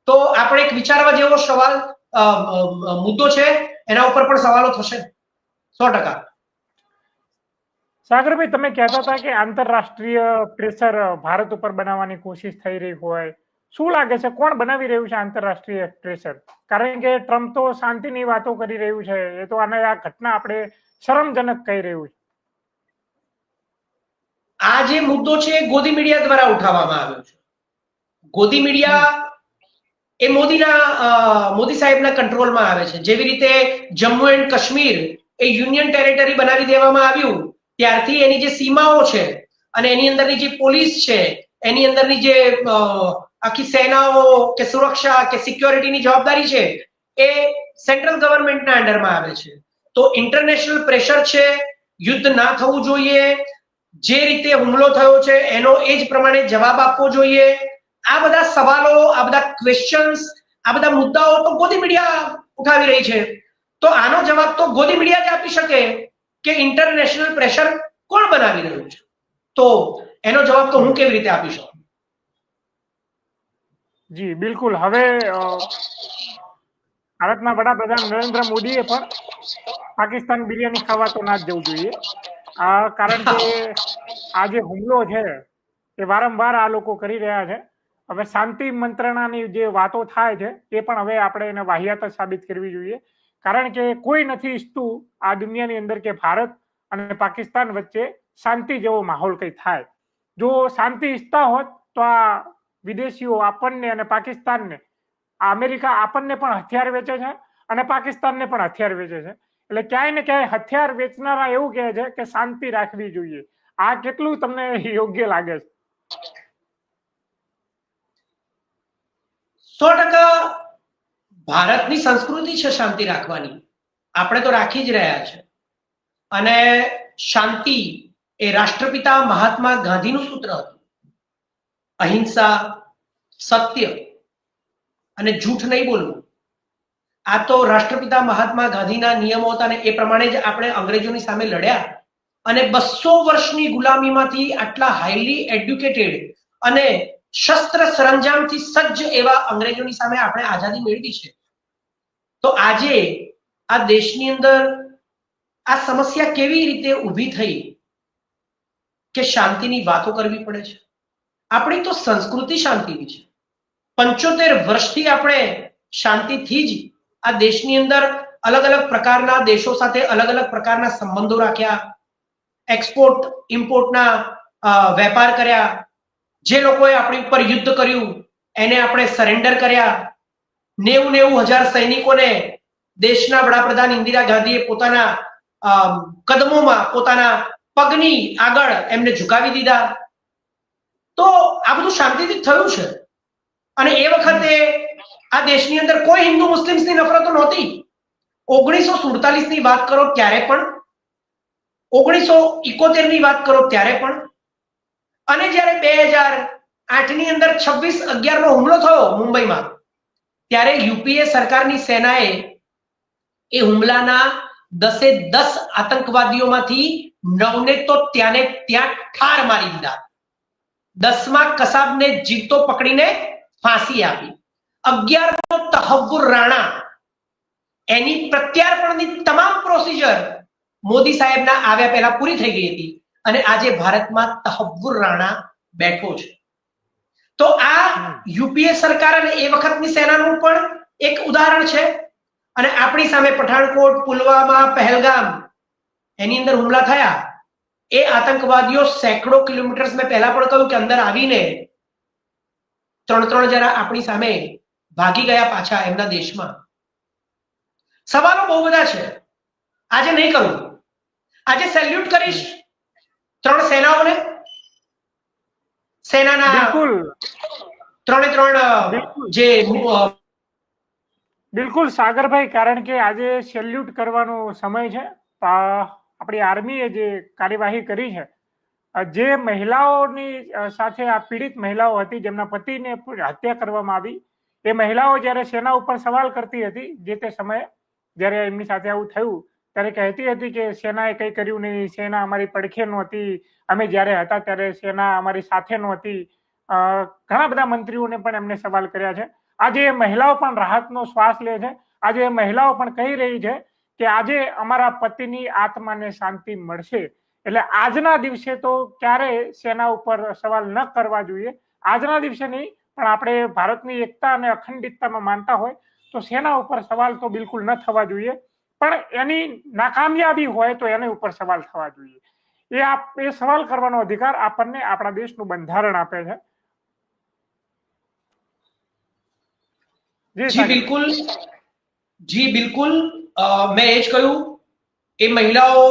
તો આપણે એક વિચારવા જેવો સવાલ મુદ્દો છે, એના ઉપર પણ સવાલો થશે 100%. સાગરભાઈ, તમે કહેતા હતા કે આંતરરાષ્ટ્રીય પ્રેશર ભારત ઉપર બનાવવાની કોશિશ થઈ રહી હોય. શું લાગે છે કોણ બનાવી રહ્યું છે આંતરરાષ્ટ્રીય પ્રેશર? કારણ કે ટ્રમ્પ તો શાંતિની વાતો કરી રહ્યું છે, એ તો આને આ ઘટના આપણે શરમજનક કહી રહ્યું છે. આ જે મુદ્દો છે એ ગોદી મીડિયા દ્વારા ઉઠાવવામાં આવ્યો છે. ગોદી મીડિયા એ મોદી સાહેબના કંટ્રોલમાં આવે છે. જેવી રીતે Jammu and Kashmir A union territory બનાવી દેવામાં આવ્યું ત્યારથી એની જે સીમાઓ છે અને એની અંદરની જે પોલીસ છે, એની અંદરની જે આખી સેનાઓ કે સુરક્ષા કે સિક્યોરિટીની જવાબદારી છે એ સેન્ટ્રલ ગવર્મેન્ટના અંડરમાં આવે છે. તો ઇન્ટરનેશનલ પ્રેશર છે, યુદ્ધ ના થવું જોઈએ, જે રીતે હુમલો થયો છે એનો એ જ પ્રમાણે જવાબ આપવો જોઈએ. આ બધા સવાલો, આ બધા ક્વેશ્ચન્સ, આ બધા મુદ્દાઓ તો ગોદી મીડિયા ઉઠાવી રહી છે. તો આનો જવાબ તો ગોદી મીડિયા જ આપી શકે કે ઇન્ટરનેશનલ પ્રેશર કોણ બનાવી રહ્યું છે. તો એનો જવાબ તો હું કેવી રીતે આપી શકું? જી બિલકુલ. હવે ભારતના વડાપ્રધાન નરેન્દ્ર મોદીએ પણ પાકિસ્તાન બિરયાની ખાવા તો ના જ જવું જોઈએ. કારણ કે આ જે હુમલો છે એ વારંવાર આ લોકો કરી રહ્યા છે. હવે શાંતિ મંત્રણાની જે વાતો થાય છે એ પણ હવે આપણે એને વાહિયાત જ સાબિત કરવી જોઈએ. કારણ કે કોઈ નથી ઈચ્છતું આ દુનિયાની અંદર કે ભારત અને પાકિસ્તાન વચ્ચે શાંતિ જેવો માહોલ કઈ થાય. જો શાંતિ ઈચ્છતા હોત તો આ વિદેશીઓ આપણને અને પાકિસ્તાનને, આ અમેરિકા આપણને પણ હથિયાર વેચે છે અને પાકિસ્તાનને પણ હથિયાર વેચે છે. એટલે ક્યાંય ને ક્યાંય હથિયાર વેચનારા એવું કહે છે કે શાંતિ રાખવી જોઈએ. આ કેટલું તમને યોગ્ય લાગે છે? 100% ભારતની સંસ્કૃતિ છે શાંતિ રાખવાની, આપણે તો રાખી જ રહ્યા છે. અને શાંતિ એ રાષ્ટ્રપિતા મહાત્મા ગાંધીનું સૂત્ર હતું. અહિંસા, સત્ય અને જૂઠ નહીં બોલવું, આ તો રાષ્ટ્રપિતા મહાત્મા ગાંધીના નિયમો હતા અને એ પ્રમાણે જ આપણે અંગ્રેજોની સામે લડ્યા. અને 200 વર્ષની ગુલામીમાંથી આટલા હાઈલી એડ્યુકેટેડ અને શસ્ત્ર સરંજામથી સજ્જ એવા અંગ્રેજોની સામે આપણે આઝાદી મેળવી છે. તો આજે આ દેશની અંદર આ સમસ્યા કેવી રીતે ઊભી થઈ કે શાંતિની વાતો કરવી પડે છે? આપણી તો સંસ્કૃતિ શાંતિની છે. 75 વર્ષથી આપણે શાંતિથી જ આ દેશની અંદર અલગ અલગ પ્રકારના દેશો સાથે અલગ અલગ પ્રકારના સંબંધો રાખ્યા, એક્સપોર્ટ ઇમ્પોર્ટના વેપાર કર્યા. જે લોકોએ આપણી ઉપર યુદ્ધ કર્યું એને આપણે સરેન્ડર કર્યા. 90,000 સૈનિકોને દેશના વડાપ્રધાન ઇન્દિરા ગાંધીએ પોતાના કદમોમાં, પોતાના પગની આગળ એમને ઝુકાવી દીધા. તો આ બધું શાંતિથી થયું છે. અને એ વખતે આ દેશની અંદર કોઈ હિન્દુ મુસ્લિમ્સની નફરતો નહોતી. 1947 ની વાત કરો ત્યારે પણ, 1971 ની વાત કરો ત્યારે પણ, અને જ્યારે 2008 ની અંદર 26/11 નો હુમલો થયો મુંબઈમાં, ત્યારે યુપીએ સરકારની સેનાએ એ હુમલાના 10 આતંકવાદીઓમાંથી 9 ને તો ત્યાં ઠાર મારી દીધા. 10મા કસાબને જીવતો પકડીને ફાંસી આપી. 11મો તહવ્વુર રાણા, એની પ્રત્યાર્પણની તમામ પ્રોસિજર મોદી સાહેબના આવ્યા પહેલા પૂરી થઈ ગઈ હતી અને આજે ભારતમાં તહવ્વુર રાણા બેઠો છે. તો આ યુપીએ સરકાર અને એ વખતની સેનાનું પણ એક ઉદાહરણ છે. અને આપણી સામે પઠાણકોટ, પુલવામા, પહેલગામ એની અંદર હુમલા થયા. એ આતંકવાદીઓ સેંકડો કિલોમીટર્સ, મેં પહેલા પણ કહ્યું કે અંદર આવીને 3 જણા આપણી સામે ભાગી ગયા પાછા એમના દેશમાં. સવાલો બહુ બધા છે, આજે નહીં કરું. આજે સેલ્યુટ કરીશ 3 સેનાઓને, સેનાના બિલકુલ 3 જે બિલકુલ સાગરભાઈ, કારણ કે આજે સેલ્યુટ કરવાનો સમય છે. આપણી આર્મીએ જે કાર્યવાહી કરી છે, જે મહિલાઓની સાથે આ પીડિત મહિલાઓ હતી જેમના પતિને હત્યા કરવામાં આવી, એ મહિલાઓ જ્યારે સેના ઉપર સવાલ કરતી હતી, જે તે સમયે જ્યારે એમની સાથે આવું થયું ત્યારે કહેતી હતી કે સેનાએ કંઈ કર્યું નહીં, સેના અમારી પડખે નહોતી, અમે જ્યારે હતા ત્યારે સેના અમારી સાથે નહોતી. ઘણા બધા મંત્રીઓને પણ એમને સવાલ કર્યા છે. આજે એ મહિલાઓ પણ રાહતનો શ્વાસ લે છે. આજે એ મહિલાઓ પણ કહી રહી છે કે આજે અમારા પતિની આત્માને શાંતિ મળશે. એટલે આજના દિવસે તો ક્યારે સેના ઉપર સવાલ ન કરવા જોઈએ. આજના દિવસે નહીં, પણ આપણે ભારતની એકતા અને અખંડિતતામાં માનતા હોય તો સેના ઉપર સવાલ તો બિલકુલ ન થવા જોઈએ. પણ એની નાકામયાબી હોય તો એની ઉપર સવાલ થવા જોઈએ. એ સવાલ કરવાનો અધિકાર આપણને આપણા દેશનું બંધારણ આપે છે. જી બિલકુલ, મેં એ જ કહ્યું. એ મહિલાઓ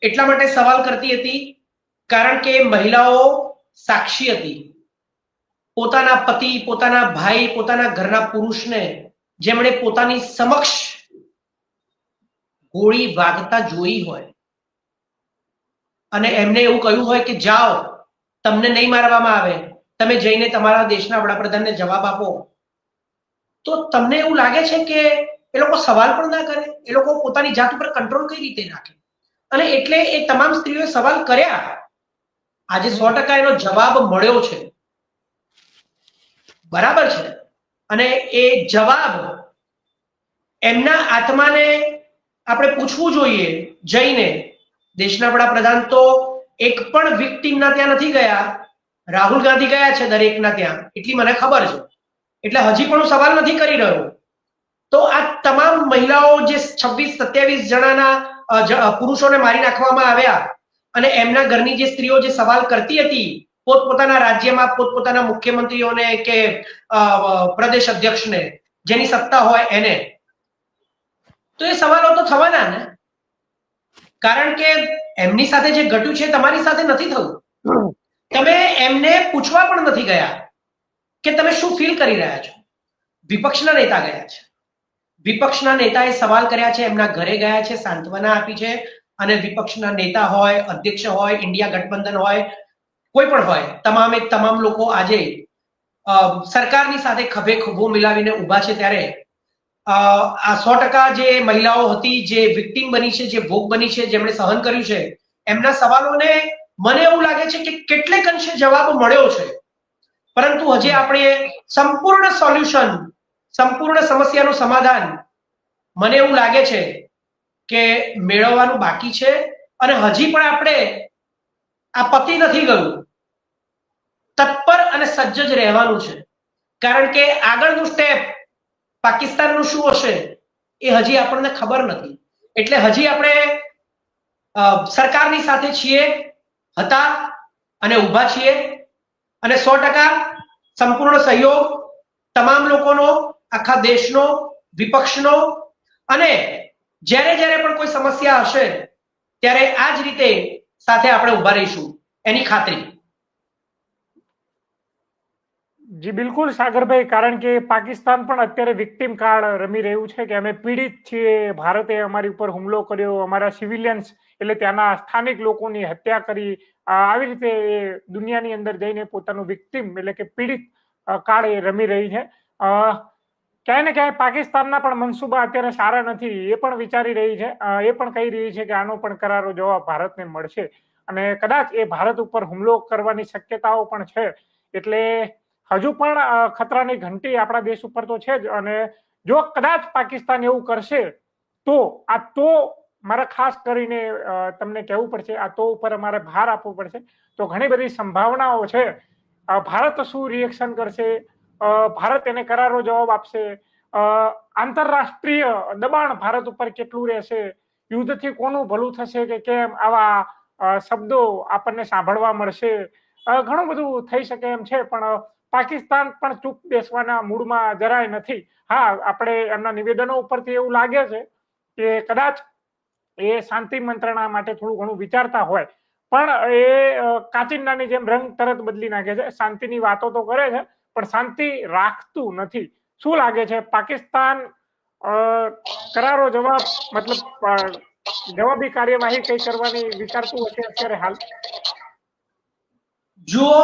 એટલા માટે સવાલ કરતી હતી કારણ કે મહિલાઓ સાક્ષી હતી. પોતાના પતિ, પોતાના ભાઈ, પોતાના ઘરના પુરુષને જેમણે પોતાની સમક્ષ ગોળી વાગતા જોઈ હોય અને એમને એવું કહ્યું હોય કે જાઓ, તમને નહીં મારવામાં આવે, તમે જઈને તમારા દેશના વડાપ્રધાનને જવાબ આપો, તો તમને એવું લાગે છે કે એ લોકો સવાલ પણ ના કરે? એ લોકો પોતાની જાત ઉપર કંટ્રોલ કઈ રીતે રાખે? અને એટલે એ તમામ સ્ત્રીઓએ સવાલ કર્યા. આજે 100% એનો જવાબ મળ્યો છે, બરાબર છે. અને એ જવાબ એમના આત્માને આપણે પૂછવું જોઈએ જઈને. દેશના વડાપ્રધાન તો એક પણ વિક્ટીમના ત્યાં નથી ગયા. રાહુલ ગાંધી ગયા છે દરેકના ત્યાં, એટલી મને ખબર છે. એટલે હજી પણ હું સવાલ નથી કરી રહ્યો. તો આ તમામ મહિલાઓ જે 26-27 જણાના પુરુષોને મારી નાખવામાં આવ્યા અને એમના ઘરની જે સ્ત્રીઓ જે સવાલ કરતી હતી પોતપોતાના રાજ્યમાં પોતપોતાના મુખ્યમંત્રીઓને કે પ્રદેશ અધ્યક્ષને, જેની સત્તા હોય એને, તો એ સવાલો તો થવાના ને. કારણ કે એમની સાથે જે ઘટ્યું છે તમારી સાથે નથી થયું. તમે એમને પૂછવા પણ નથી ગયા કે તમે શું ફીલ કરી રહ્યા છો. વિપક્ષના નેતા ગયા છે, વિપક્ષના નેતાએ સવાલ કર્યા છે, એમના ઘરે ગયા છે, સાંત્વના આપી છે, અને વિપક્ષના નેતા હોય, અધ્યક્ષ હોય, ઇન્ડિયા ગઠબંધન હોય, કોઈ પણ હોય, તમામ લોકો આજે સરકારની સાથે ખભે ખભો મિલાવીને ઊભા છે. ત્યારે આ 100% જે મહિલાઓ હતી, જે વિક્ટિમ બની છે, જે ભોગ બની છે, જેમણે સહન કર્યું છે, એમના સવાલોને મને એવું લાગે છે કે કેટલેક અંશે જવાબ મળ્યો છે, પરંતુ હજી આપણે સંપૂર્ણ સોલ્યુશન, સંપૂર્ણ સમસ્યાનું સમાધાન મને એવું લાગે છે કે મેળવવાનું બાકી છે. અને હજી પણ આપણે આ પતી નથી ગયું, તત્પર અને સજ્જ જ રહેવાનું છે, કારણ કે આગળનું સ્ટેપ પાકિસ્તાનનું શું હશે એ હજી આપણને ખબર નથી. એટલે હજી આપણે સરકારની સાથે છીએ, હતા અને ઊભા છીએ, અને 100% સંપૂર્ણ સહયોગ તમામ લોકોનો, આખા દેશનો, વિપક્ષનો, અને જ્યારે જ્યારે પણ કોઈ સમસ્યા હશે ત્યારે આ જ રીતે સાથે આપણે ઊભા રહીશું, એની ખાતરી. જી બિલકુલ સાગરભાઈ, કારણ કે પાકિસ્તાન પણ અત્યારે વિક્ટિમ કાર્ડ રમી રહ્યું છે કે અમે પીડિત છીએ, ભારતે અમારી ઉપર હુમલો કર્યો, અમારા સિવિલિયન્સ એટલે ત્યાંના સ્થાનિક લોકોની હત્યા કરી, આવી રીતે એ દુનિયાની અંદર જઈને પોતાનું વિક્ટિમ એટલે કે પીડિત કાર્ડ એ રમી રહી છે. ક્યાંય ને ક્યાંય પાકિસ્તાનના પણ મનસુબા અત્યારે સારા નથી, એ પણ વિચારી રહી છે, એ પણ કહી રહી છે કે આનો પણ કરારો જવાબ ભારતને મળશે, અને કદાચ એ ભારત ઉપર હુમલો કરવાની શક્યતાઓ પણ છે. એટલે હજુ પણ ખતરાની ઘંટી આપણા દેશ ઉપર તો છે જ, અને જો કદાચ પાકિસ્તાન એવું કરશે તો મારે ખાસ કરીને તમને કહેવું પડશે, આ તો ઉપર અમારે ભાર આપવો પડશે. તો ઘણી બધી સંભાવનાઓ છે. ભારત શું રિએક્શન કરશે, ભારત એને કરારો જવાબ આપશે, આંતરરાષ્ટ્રીય દબાણ ભારત ઉપર કેટલું રહેશે, યુદ્ધથી કોનું ભલું થશે કે કેમ, આવા શબ્દો આપણને સાંભળવા મળશે, ઘણું બધું થઈ શકે એમ છે. પણ પાકિસ્તાન પણ ચૂપ બેસવાના મૂડમાં જરાય નથી. હા, આપણે એમના નિવેદનો ઉપરથી એવું લાગે છે કે કદાચ એ શાંતિ મંત્રણા માટે થોડું ઘણું વિચારતા હોય, પણ એ કાચિંડાની જેમ રંગ તરત બદલી નાખે છે. શાંતિની વાતો તો કરે છે પણ શાંતિ રાખતું નથી. શું લાગે છે, પાકિસ્તાન કરારો જવાબ મતલબ જવાબી કાર્યવાહી કઈ કરવાની વિચારતું હશે અત્યારે હાલ? જુઓ,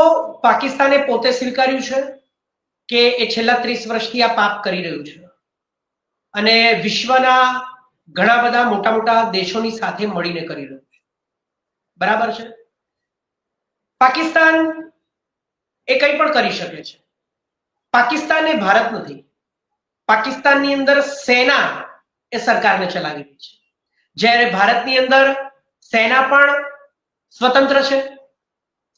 પાકિસ્તાને પોતે સ્વીકાર્યું છે કે એ છેલ્લા 30 વર્ષથી આ પાપ કરી રહ્યું છે, અને વિશ્વના ઘણા બધા મોટા મોટા દેશોની સાથે મળીને કરી રહ્યું છે. બરાબર છે. પાકિસ્તાન એ કંઈ પણ કરી શકે છે. પાકિસ્તાન એ ભારત નથી. પાકિસ્તાનની અંદર સેના એ સરકારને ચલાવી રહી છે, જ્યારે ભારતની અંદર સેના પણ સ્વતંત્ર છે,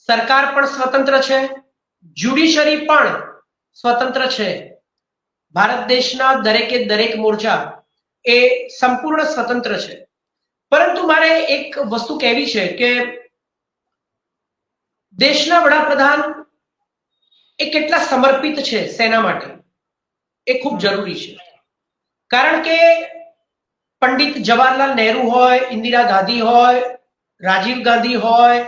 સરકાર પણ સ્વતંત્ર છે, જ્યુડિશરી પણ સ્વતંત્ર છે. ભારત દેશના દરેકે દરેક મોરચા એ સંપૂર્ણ સ્વતંત્ર છે. પરંતુ મારે એક વસ્તુ કહેવી છે કે દેશના વડાપ્રધાન એ કેટલા સમર્પિત છે સેના માટે, એ ખૂબ જરૂરી છે. કારણ કે પંડિત જવાહરલાલ નહેરુ હોય, ઇન્દિરા ગાંધી હોય, રાજીવ ગાંધી હોય,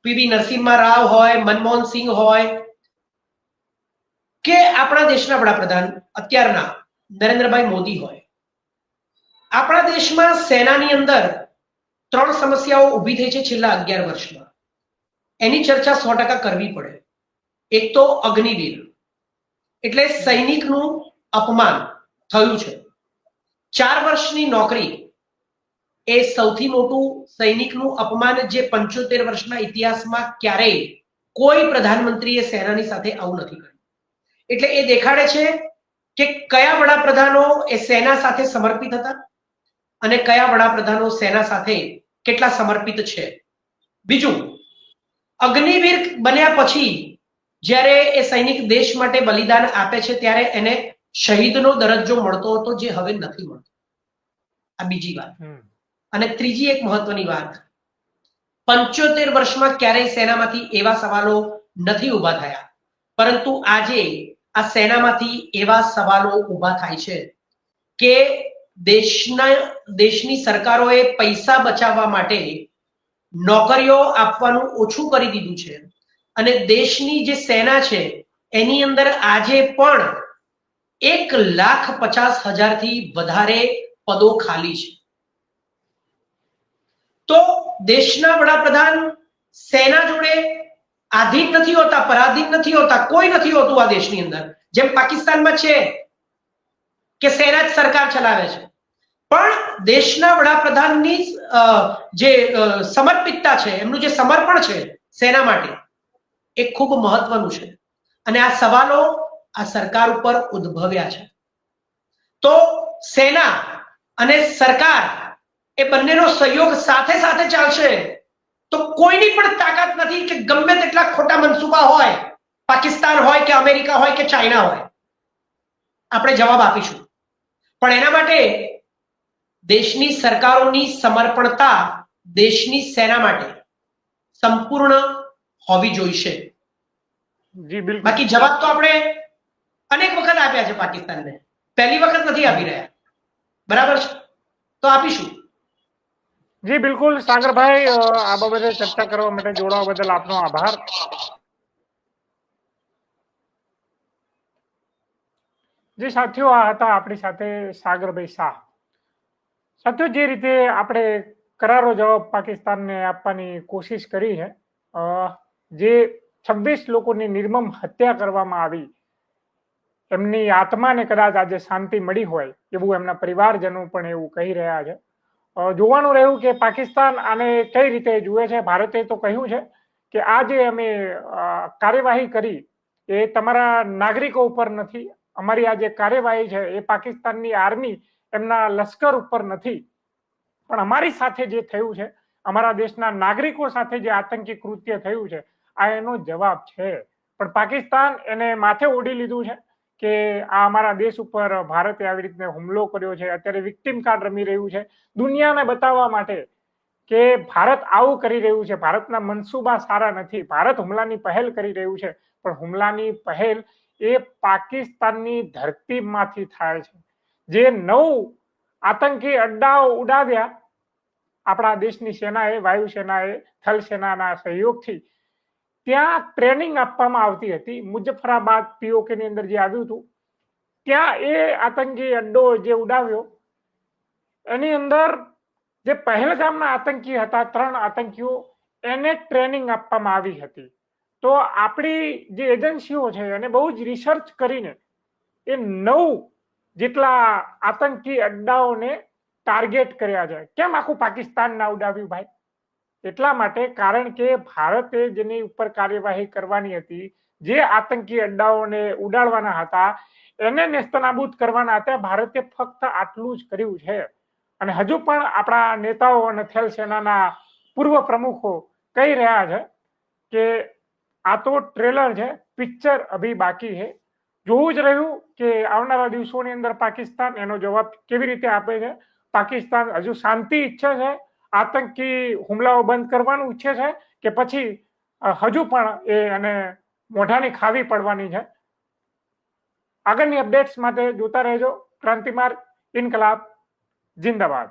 પીવી નરસિમ્હા રાવ હોય, મનમોહન સિંહ હોય, કે આપણા દેશના વડાપ્રધાન અત્યારના નરેન્દ્રભાઈ મોદી હોય, આપણા દેશમાં સેનાની અંદર 3 સમસ્યાઓ ઊભી થઈ છે છેલ્લા 11 વર્ષમાં. એની ચર્ચા 100% કરવી પડે. એક તો અગ્નિવીર, એટલે સૈનિકનું અપમાન થયું છે. 4 વર્ષની નોકરી એ સૌથી મોટું સૈનિકનું અપમાન, જે 75 વર્ષના ઇતિહાસમાં ક્યારેય કોઈ પ્રધાનમંત્રીએ સેનાની સાથે આવું નથી કર્યું. એટલે એ દેખાડે છે કે કયા વડાપ્રધાનો એ સેના સાથે સમર્પિત હતા અને કયા વડાપ્રધાનો સેના સાથે કેટલા સમર્પિત છે. બીજું, અગ્નિવીર બન્યા પછી જ્યારે એ સૈનિક દેશ માટે બલિદાન આપે છે ત્યારે એને શહીદનો દરજ્જો મળતો હતો, જે હવે નથી મળતો. આ બીજી વાત. અને ત્રીજી એક મહત્વની વાત, 75 વર્ષમાં ક્યારેય સેનામાંથી એવા સવાલો નથી ઊભા થયા, પરંતુ આજે આ સેનામાંથી એવા સવાલો ઊભા થાય છે કે દેશની સરકારોએ પૈસા બચાવવા માટે નોકરીઓ આપવાનું ઓછું કરી દીધું છે, અને દેશની જે સેના છે એની અંદર આજે પણ 1,50,000 થી વધારે પદો ખાલી છે. તો દેશના વડાપ્રધાન સેના જોડે આધીન નથી હોતા, પરાધીન નથી હોતા, કોઈ નથી હોતું આ દેશની અંદર, જેમ પાકિસ્તાનમાં છે કે સેના જ સરકાર ચલાવે છે. પણ દેશના વડાપ્રધાનની જે સમર્પિતતા છે, એમનું જે સમર્પણ છે સેના માટે, એ ખૂબ મહત્વનું છે. અને આ સવાલો આ સરકાર ઉપર ઉદ્ભવ્યા છે. તો સેના અને સરકાર એ બંનેનો સહયોગ સાથે સાથે ચાલશે તો કોઈની પણ તાકાત નથી કે ગમે તેટલા ખોટા મનસુબા હોય, પાકિસ્તાન હોય કે અમેરિકા હોય કે ચાઇના હોય, આપણે જવાબ આપીશું. પણ એના માટે દેશની સરકારોની સમર્પણતા દેશની સેના માટે સંપૂર્ણ હોવી જોઈશે. જી બિલકુલ. બાકી જવાબ તો આપણે અનેક વખત આપ્યા છે પાકિસ્તાનને, પહેલી વખત નથી આપી રહ્યા. બરાબર છે, તો આપીશું. જી બિલકુલ સાગરભાઈ, આ બાબતે ચર્ચા કરવા માટે જોડાવા બદલ આપનો આભાર. જે સાથીઓ આ હતા આપણી સાથે સાગરભાઈ શાહ. સાથીઓ, જે રીતે આપણે કરારો જવાબ પાકિસ્તાનને આપવાની કોશિશ કરી છે, જે 26 લોકોની નિર્મમ હત્યા કરવામાં આવી, એમની આત્માને કદાચ આજે શાંતિ મળી હોય એવું એમના પરિવારજનો પણ એવું કહી રહ્યા છે. જોવાનું રહ્યું કે પાકિસ્તાન આને કઈ રીતે જુએ છે. ભારતે તો કહ્યું છે કે આ જે અમે કાર્યવાહી કરી એ તમારા નાગરિકો ઉપર નથી, અમારી આ જે કાર્યવાહી છે એ પાકિસ્તાનની આર્મી એમના લશ્કર ઉપર નથી, પણ અમારી સાથે જે થયું છે, અમારા દેશના નાગરિકો સાથે જે આતંકી કૃત્ય થયું છે, આ એનો જવાબ છે. પણ પાકિસ્તાન એને માથે ઓઢી લીધું છે કે આ અમારા દેશ ઉપર ભારતે આવી રીતે હુમલો કર્યો છે. અત્યારે વિક્ટિમ કાર્ડ રમી રહ્યું છે દુનિયાને બતાવવા માટે કે ભારત આવું કરી રહ્યું છે, ભારતના મનસુબા સારા નથી, ભારત હુમલાની પહેલ કરી રહ્યું છે, પણ હુમલાની પહેલ એ પાકિસ્તાનની ધરતીમાંથી થાય છે. જે 9 આતંકી અડ્ડાઓ ઉડાવ્યા આપણા દેશની સેનાએ, વાયુસેનાએ, થલ સેનાના સહયોગથી, ત્યાં ટ્રેનિંગ આપવામાં આવતી હતી. મુઝફ્ફરાબાદ પીઓકે ની અંદર જે આવ્યું હતું, ત્યાં એ આતંકી અડ્ડો જે ઉડાવ્યો એની અંદર જે પહેલગામના આતંકી હતા, 3 આતંકીઓ, એને ટ્રેનિંગ આપવામાં આવી હતી. તો આપણી જે એજન્સીઓ છે એને બહુ જ રિસર્ચ કરીને એ 9 જેટલા આતંકી અડ્ડાઓને ટાર્ગેટ કર્યા છે. કેમ આખું પાકિસ્તાન ના ઉડાવ્યું ભાઈ? એટલા માટે, કારણ કે ભારતે જેની ઉપર કાર્યવાહી કરવાની હતી, જે આતંકી અડ્ડાઓને ઉડાડવાના હતા, એને નેસ્તનાબૂદ કરવાના હતા, ભારતે ફક્ત આટલું જ કર્યું છે. અને હજુ પણ આપણા નેતાઓ અને થલ સેનાના પૂર્વ પ્રમુખો કહી રહ્યા છે કે આ તો ટ્રેલર છે, પિક્ચર અભી બાકી છે. જોવું જ રહ્યું કે આવનારા દિવસોની અંદર પાકિસ્તાન એનો જવાબ કેવી રીતે આપે છે. પાકિસ્તાન હજુ શાંતિ ઈચ્છે છે, આતંકી હુમલાઓ બંધ કરવાનું ઈચ્છે છે, કે પછી હજુ પણ એ અને મોઢાની ખાવી પડવાની છે? આગળની અપડેટ્સ માટે જોતા રહેજો ક્રાંતિમાર્ગ. ઇન્કલાબ જિંદાબાદ.